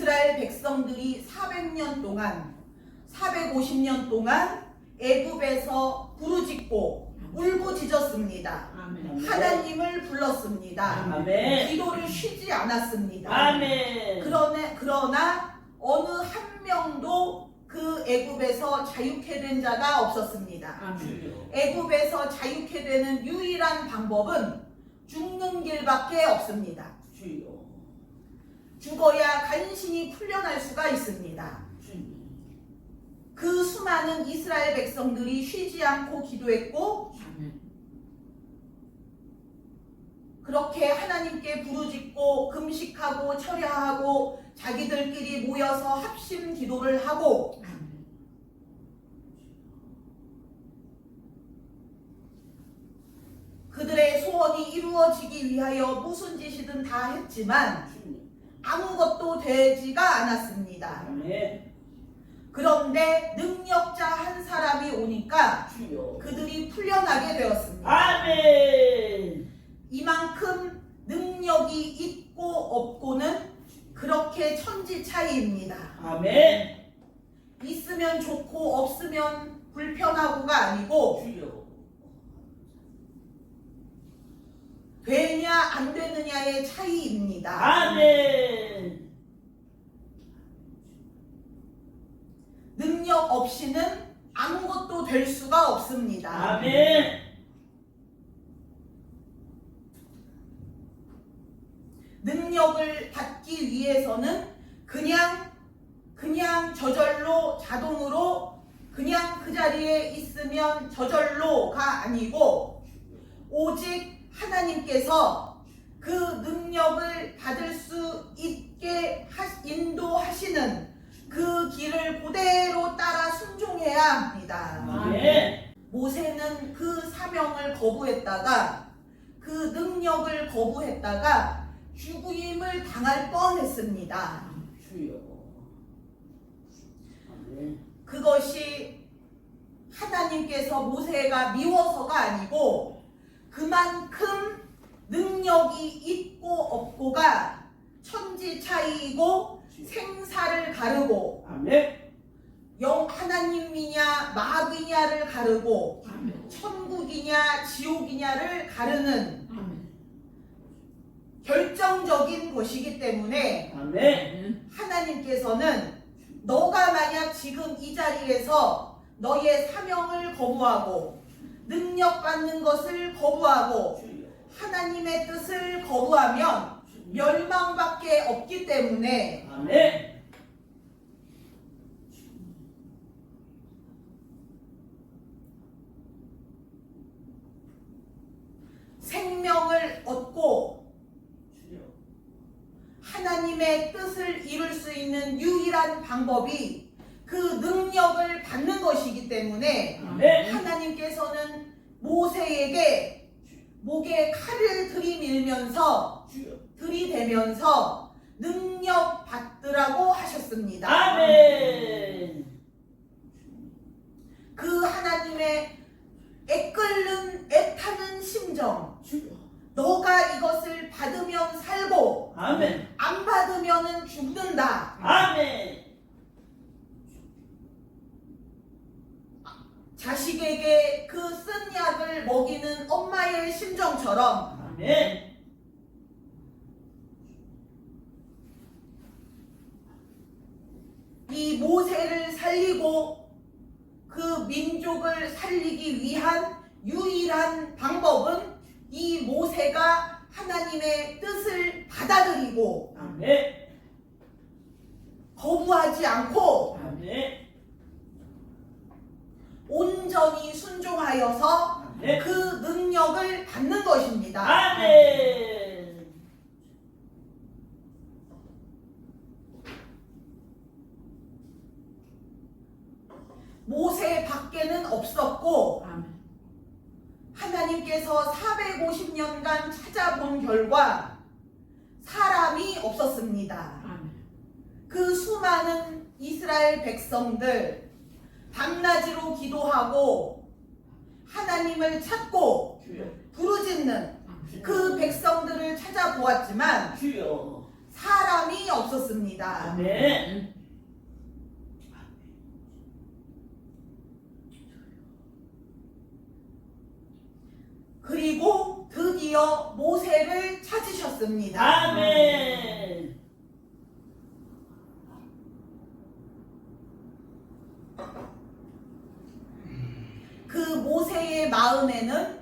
이스라엘 백성들이 400년 동안 450년 동안 애굽에서 부르짖고 울부짖었습니다. 아멘. 하나님을 불렀습니다. 아멘. 기도를 쉬지 않았습니다. 아멘. 그러나 어느 한 명도 그 애굽에서 자유케 된 자가 없었습니다. 아멘. 애굽에서 자유케 되는 유일한 방법은 죽는 길밖에 없습니다. 주여. 죽어야 간신히 풀려날 수가 있습니다. 주님. 그 수많은 이스라엘 백성들이 쉬지 않고 기도했고 아멘. 그렇게 하나님께 부르짖고 금식하고 철야하고 자기들끼리 모여서 합심 기도를 하고 아멘. 그들의 소원이 이루어지기 위하여 무슨 짓이든 다 했지만 주님. 아무것도 되지가 않았습니다. 아멘. 그런데 능력자 한 사람이 오니까 주여. 그들이 풀려나게 되었습니다. 아멘. 이만큼 능력이 있고 없고는 그렇게 천지 차이입니다. 아멘. 있으면 좋고 없으면 불편하고가 아니고 주여. 되냐 안 되느냐의 차이입니다. 아멘. 능력 없이는 아무것도 될 수가 없습니다. 아멘. 능력을 받기 위해서는 그냥 저절로 자동으로 그냥 그 자리에 있으면 저절로가 아니고 오직 하나님께서 그 능력을 받을 수 있게 인도하시는 그 길을 그대로 따라 순종해야 합니다. 아멘. 모세는 그 사명을 거부했다가 그 능력을 거부했다가 죽임을 당할 뻔했습니다. 주여. 아멘. 그것이 하나님께서 모세가 미워서가 아니고 그만큼 능력이 있고 없고가 천지 차이이고 생사를 가르고 아멘. 하나님이냐 마귀냐를 가르고 아멘. 천국이냐 지옥이냐를 가르는 아멘. 결정적인 것이기 때문에 아멘. 하나님께서는 너가 만약 지금 이 자리에서 너의 사명을 거부하고 능력 받는 것을 거부하고 주여. 하나님의 뜻을 거부하면 멸망밖에 없기 때문에 아멘. 생명을 얻고 주여. 하나님의 뜻을 이룰 수 있는 유일한 방법이 그 능력을 받는 것이기 때문에 아멘. 하나님께서는 모세에게 목에 칼을 들이밀면서 주여. 들이대면서 능력 받으라고 하셨습니다. 아멘. 그 하나님의 애타는 심정, 주여. 너가 이것을 받으면 살고 아멘. 안 받으면 죽는다. 아멘. 자식에게 그 쓴 약을 먹이는 엄마의 심정처럼 아멘. 이 모세를 살리고 그 민족을 살리기 위한 유일한 방법은 이 모세가 하나님의 뜻을 받아들이고 아멘. 거부하지 않고 아멘. 온전히 순종하여서 아멘. 그 능력을 받는 것입니다. 아멘. 모세 밖에는 없었고 아멘. 하나님께서 450년간 찾아본 결과 사람이 없었습니다. 아멘. 그 수많은 이스라엘 백성들 밤낮으로 기도하고 하나님을 찾고 주여. 부르짖는 그 백성들을 찾아보았지만 주여. 사람이 없었습니다. 아멘. 그리고 드디어 모세를 찾으셨습니다. 아멘. 그 모세의 마음에는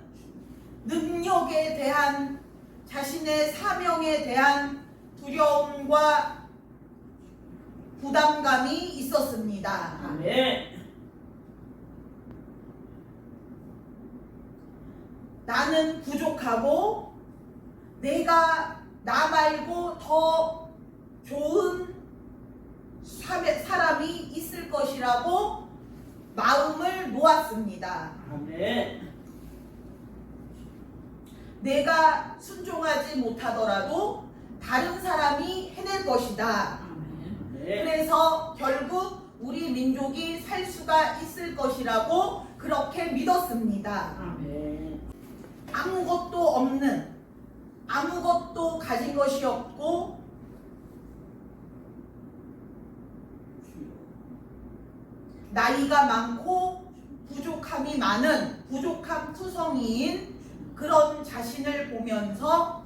능력에 대한 자신의 사명에 대한 두려움과 부담감이 있었습니다. 아멘. 나는 부족하고 내가 나 말고 더 좋은 사람이 있을 것이라고 마음을 놓았습니다. 아멘. 내가 순종하지 못하더라도 다른 사람이 해낼 것이다. 아멘. 그래서 결국 우리 민족이 살 수가 있을 것이라고 그렇게 믿었습니다. 아멘. 아무것도 없는, 아무것도 가진 것이 없고 나이가 많고 부족함이 많은 부족함 투성이인 그런 자신을 보면서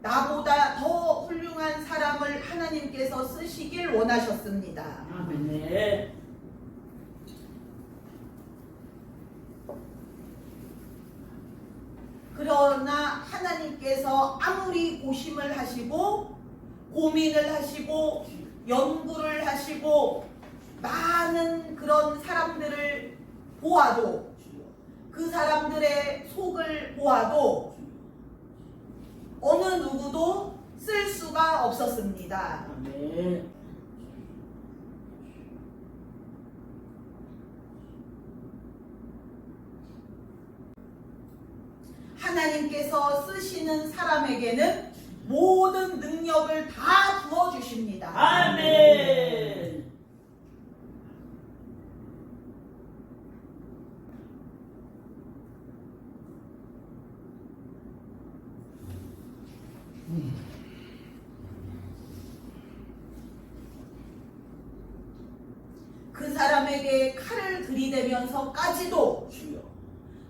나보다 더 훌륭한 사람을 하나님께서 쓰시길 원하셨습니다. 아멘. 그러나 하나님께서 아무리 고심을 하시고 고민을 하시고 연구를 하시고 많은 그런 사람들을 보아도 그 사람들의 속을 보아도 어느 누구도 쓸 수가 없었습니다. 아멘. 하나님께서 쓰시는 사람에게는 모든 능력을 다 부어주십니다. 아멘. 그 사람에게 칼을 들이대면서까지도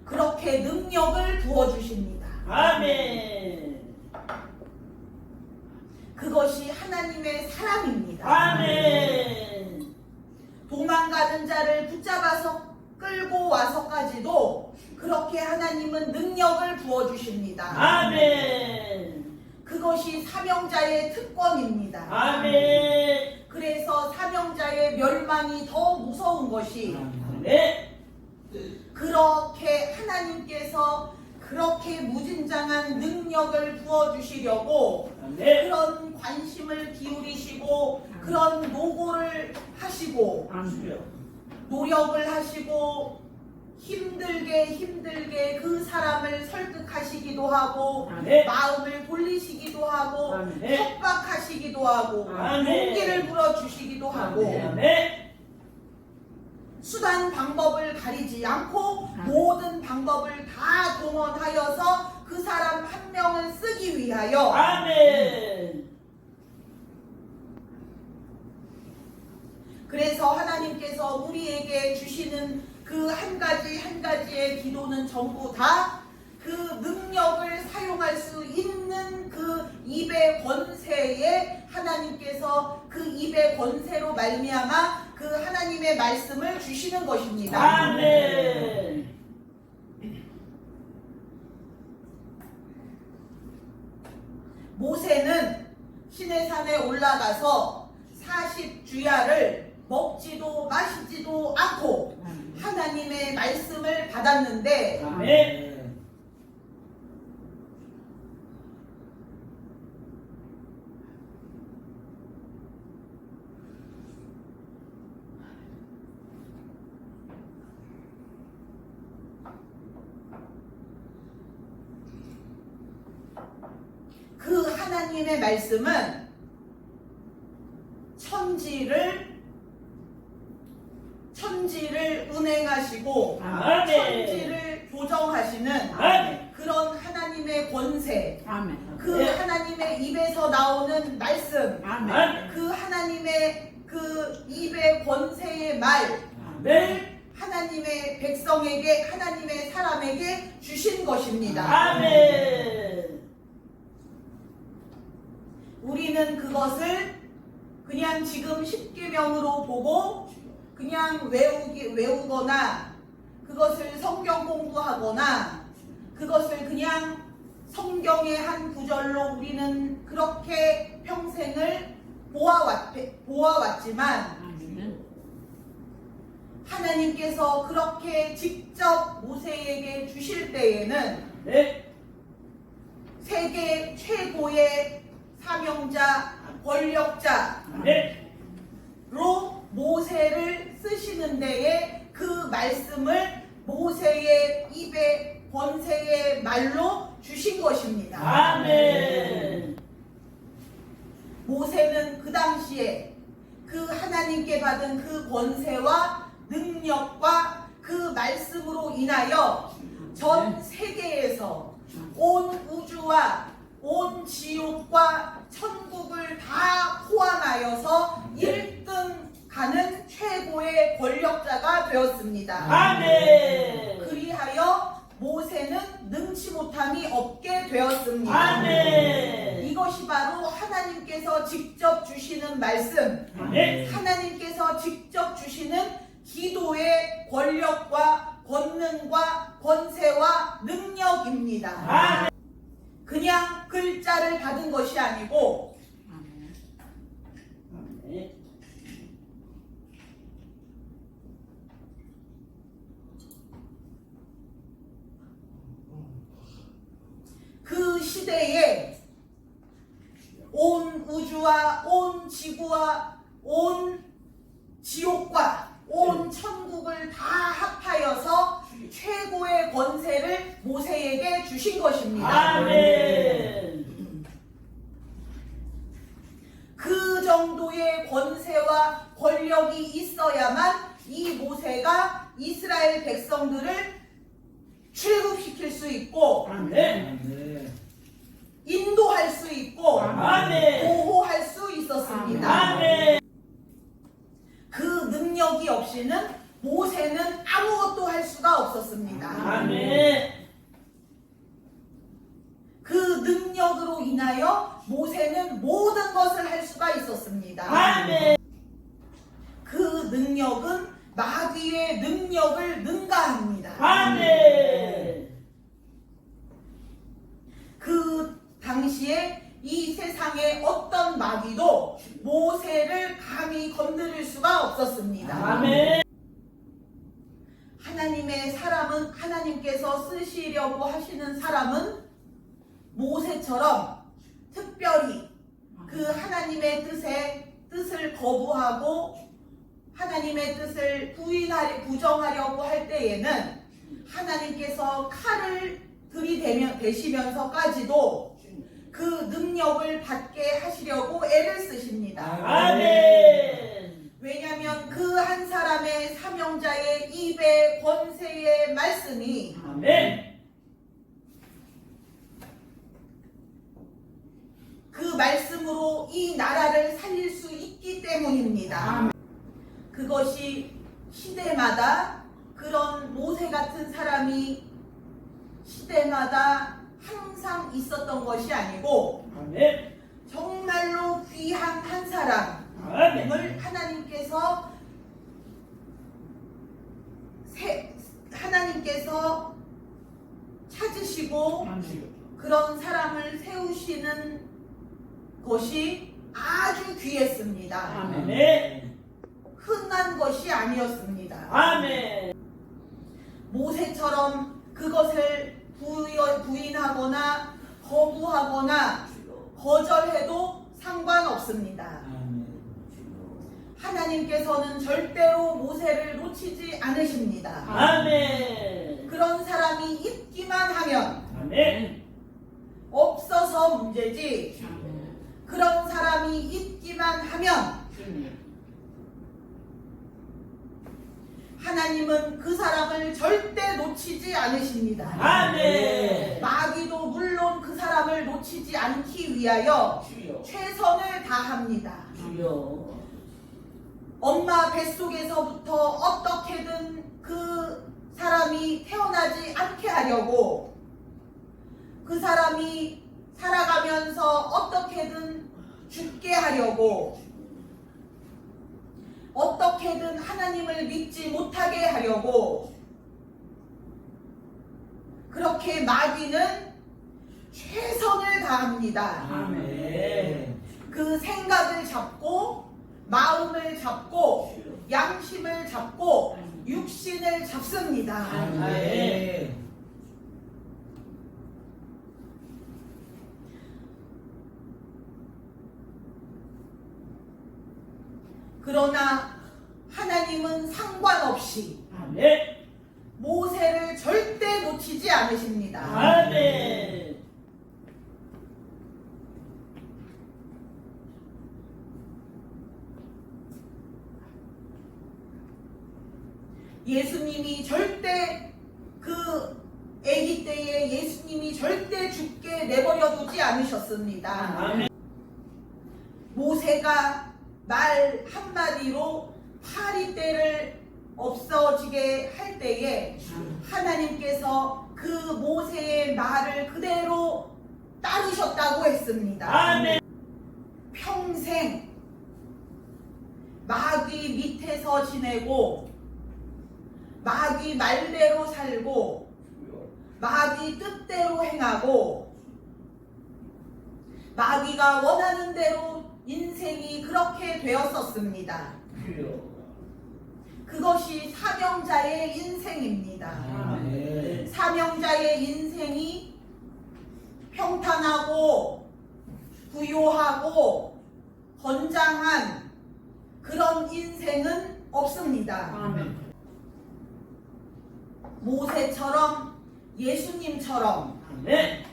그렇게 능력을 부어주십니다. 아멘. 그것이 하나님의 사랑입니다. 아멘. 도망가는 자를 붙잡아서 끌고 와서까지도 그렇게 하나님은 능력을 부어주십니다. 아멘. 그것이 사명자의 특권입니다. 아멘. 그래서 사명자의 멸망이 더 무서운 것이 아멘. 그렇게 하나님께서 그렇게 무진장한 능력을 부어주시려고 아멘. 그런 관심을 기울이시고 그런 노고를 하시고 노력을 하시고 힘들게 그 사람을 설득하시기도 하고 아멘. 마음을 돌리시기도 하고 아멘. 협박하시기도 하고 아멘. 용기를 불어주시기도 하고 아멘. 수단 방법을 가리지 않고 모든 방법을 다 동원하여서 그 사람 한 명을 쓰기 위하여 아멘. 그래서 하나님께서 우리에게 주시는 그 한 가지 한 가지의 기도는 전부 다 그 능력을 사용할 수 있는 그 입의 권세에 하나님께서 그 입의 권세로 말미암아 그 하나님의 말씀을 주시는 것입니다. 아멘. 모세는 시내산에 올라가서 40주야를 먹지도 마시지도 않고 하나님의 말씀을 받았는데 아멘. 그 하나님의 말씀은 천지를 운행하시고 아멘. 천지를 조정하시는 아멘. 그런 하나님 하나님의 권세, 아멘. 그 하나님의 입에서 나오는 말씀, 아멘. 그 하나님의 그 입의 권세의 말을 아멘. 하나님의 백성에게, 하나님의 사람에게 주신 것입니다. 아멘. 우리는 그것을 그냥 지금 십계명으로 보고 그냥 외우거나 그것을 성경 공부하거나 그것을 그냥 성경의 한 구절로 우리는 그렇게 평생을 보아왔지만 아멘. 하나님께서 그렇게 직접 모세에게 주실 때에는 네. 세계 최고의 사명자, 권력자로 네. 모세를 쓰시는 데에 그 말씀을 모세의 입에 권세의 말로 주신 것입니다. 아멘. 모세는 그 당시에 그 하나님께 받은 그 권세와 능력과 그 말씀으로 인하여 전 세계에서 온 우주와 온 지옥과 천국을 다 포함하여서 1등 가는 최고의 권력자가 되었습니다. 아멘. 그리하여 모세는 능치 못함이 없게 되었습니다. 아멘. 이것이 바로 하나님께서 직접 주시는 말씀, 아멘. 하나님께서 직접 주시는 기도의 권력과 권능과 권세와 능력입니다. 아멘. 그냥 글자를 받은 것이 아니고 아멘. 아멘. 그 시대에 온 우주와 온 지구와 온 지옥과 온 천국을 다 합하여서 최고의 권세를 모세에게 주신 것입니다. 아멘. 그 정도의 권세와 권력이 있어야만 이 모세가 이스라엘 백성들을 출국시킬 수 있고 아멘. 인도할 수 있고 아멘. 보호할 수 있었습니다. 아멘. 그 능력이 없이는 모세는 아무것도 할 수가 없었습니다. 아멘. 그 능력으로 인하여 모세는 모든 것을 할 수가 있었습니다. 아멘. 그 능력은 마귀의 능력을 능가합니다. 아멘. 그 당시에 이 세상의 어떤 마귀도 모세를 감히 건드릴 수가 없었습니다. 아멘. 하나님의 사람은, 하나님께서 쓰시려고 하시는 사람은 모세처럼 특별히 그 하나님의 뜻을 거부하고 하나님의 뜻을 부정하려고 할 때에는 하나님께서 칼을 들이대시면서까지도 그 능력을 받게 하시려고 애를 쓰십니다. 아멘. 왜냐하면 그 한 사람의 사명자의 입의 권세의 말씀이 아멘. 그 말씀으로 이 나라를 살릴 수 있기 때문입니다. 그것이 시대마다 그런 모세 같은 사람이 시대마다 항상 있었던 것이 아니고 아멘. 정말로 귀한 한 사람을 아멘. 하나님께서 찾으시고 그런 사람을 세우시는 것이 아주 귀했습니다. 아멘. 흔한 것이 아니었습니다. 아멘. 모세처럼 그것을 부인하거나 거부하거나 거절해도 상관없습니다. 하나님께서는 절대로 모세를 놓치지 않으십니다. 아멘. 그런 사람이 있기만 하면 아멘. 없어서 문제지, 그런 사람이 있기만 하면 하나님은 그 사람을 절대 놓치지 않으십니다. 아멘. 마귀도 물론 그 사람을 놓치지 않기 위하여 주여. 최선을 다합니다. 주여. 엄마 뱃속에서부터 어떻게든 그 사람이 태어나지 않게 하려고, 그 사람이 살아가면서 어떻게든 죽게 하려고, 어떻게든 하나님을 믿지 못하게 하려고, 그렇게 마귀는 최선을 다합니다. 아멘. 그 생각을 잡고, 마음을 잡고, 양심을 잡고, 육신을 잡습니다. 아멘. 그러나 하나님은 상관없이 아멘. 모세를 절대 놓치지 않으십니다. 아멘. 예수님이 절대 그 아기 때에 예수님이 절대 죽게 내버려 두지 않으셨습니다. 아멘. 모세가 말 한마디로 파리떼를 없어지게 할 때에 하나님께서 그 모세의 말을 그대로 따르셨다고 했습니다. 아멘. 평생 마귀 밑에서 지내고, 마귀 말대로 살고, 마귀 뜻대로 행하고, 마귀가 원하는 대로 인생이 그렇게 되었었습니다. 주여. 그것이 사명자의 인생입니다. 아멘. 사명자의 인생이 평탄하고 부요하고 건장한 그런 인생은 없습니다. 아멘. 모세처럼, 예수님처럼 아멘.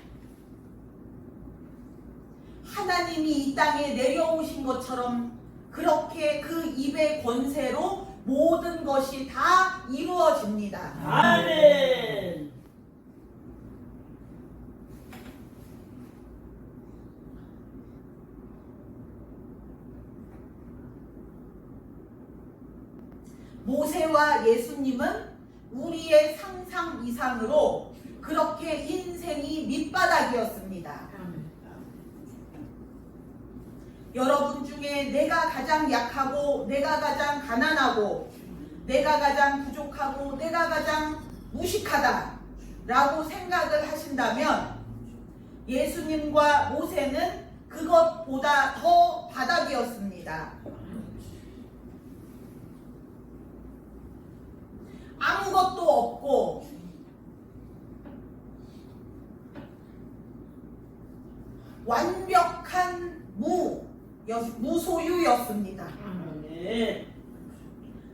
하나님이 이 땅에 내려오신 것처럼 그렇게 그 입의 권세로 모든 것이 다 이루어집니다. 아멘. 모세와 예수님은 우리의 상상 이상으로 그렇게 인생이 밑바닥이었습니다. 여러분 중에 내가 가장 약하고, 내가 가장 가난하고, 내가 가장 부족하고, 내가 가장 무식하다 라고 생각을 하신다면, 예수님과 모세는 그것보다 더 바닥이었습니다. 아무것도 없고 완벽한 무소유였습니다. 아멘.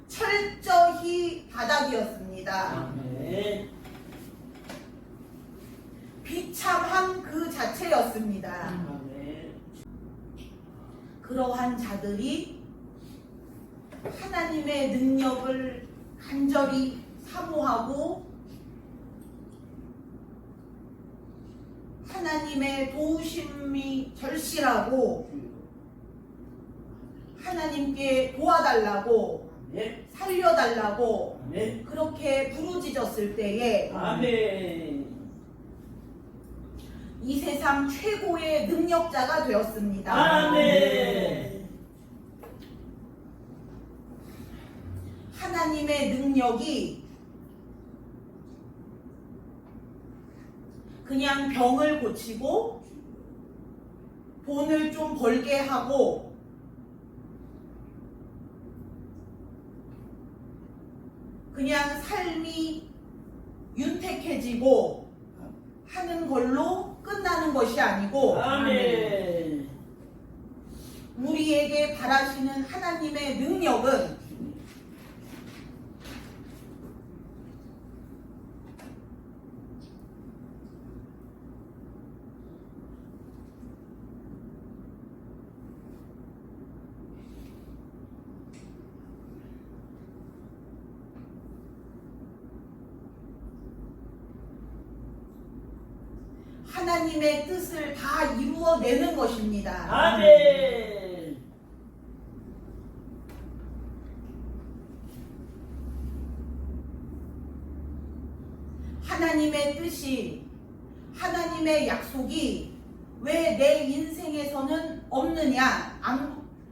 철저히 바닥이었습니다. 아멘. 비참함 그 자체였습니다. 아멘. 그러한 자들이 하나님의 능력을 간절히 사모하고 하나님의 도우심이 절실하고 하나님께 도와달라고 아멘. 살려달라고 아멘. 그렇게 부르짖었을 때에 아멘. 이 세상 최고의 능력자가 되었습니다. 아멘. 하나님의 능력이 그냥 병을 고치고 돈을 좀 벌게 하고 그냥 삶이 윤택해지고 하는 걸로 끝나는 것이 아니고 아멘. 우리에게 바라시는 하나님의 능력은 하나님의 뜻을 다 이루어내는 것입니다. 아멘. 하나님의 뜻이, 하나님의 약속이 왜 내 인생에서는 없느냐,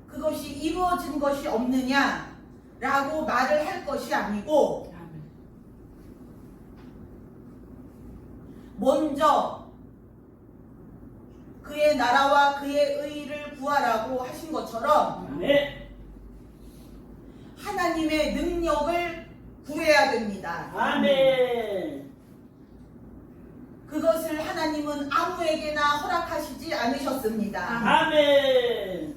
그것이 이루어진 것이 없느냐라고 말을 할 것이 아니고, 먼저 그의 나라와 그의 의를 구하라고 하신 것처럼 아멘. 하나님의 능력을 구해야 됩니다. 아멘. 그것을 하나님은 아무에게나 허락하시지 않으셨습니다. 아멘.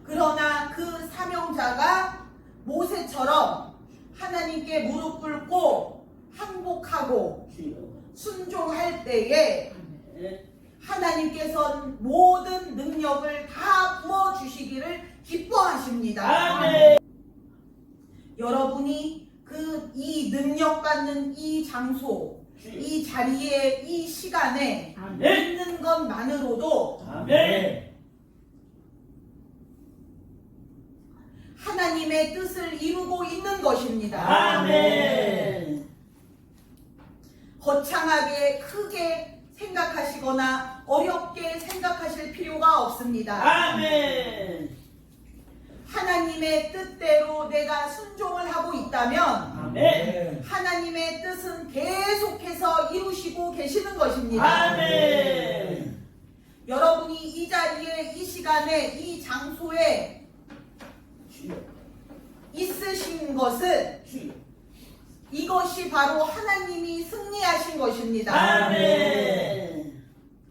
그러나 그 사명자가 모세처럼 하나님께 무릎 꿇고 항복하고 주여. 순종할 때에 아멘. 하나님께서는 모든 능력을 다 부어주시기를 기뻐하십니다. 아멘. 여러분이 이 능력 받는 이 장소, 이 자리에, 이 시간에 아멘. 있는 것만으로도 아멘. 하나님의 뜻을 이루고 있는 것입니다. 아멘. 거창하게 크게 생각하시거나 어렵게 생각하실 필요가 없습니다. 아멘. 하나님의 뜻대로 내가 순종을 하고 있다면 아멘. 하나님의 뜻은 계속해서 이루시고 계시는 것입니다. 아멘. 여러분이 이 자리에, 이 시간에, 이 장소에 주여. 있으신 것은 주여. 이것이 바로 하나님이 승리하신 것입니다. 아멘.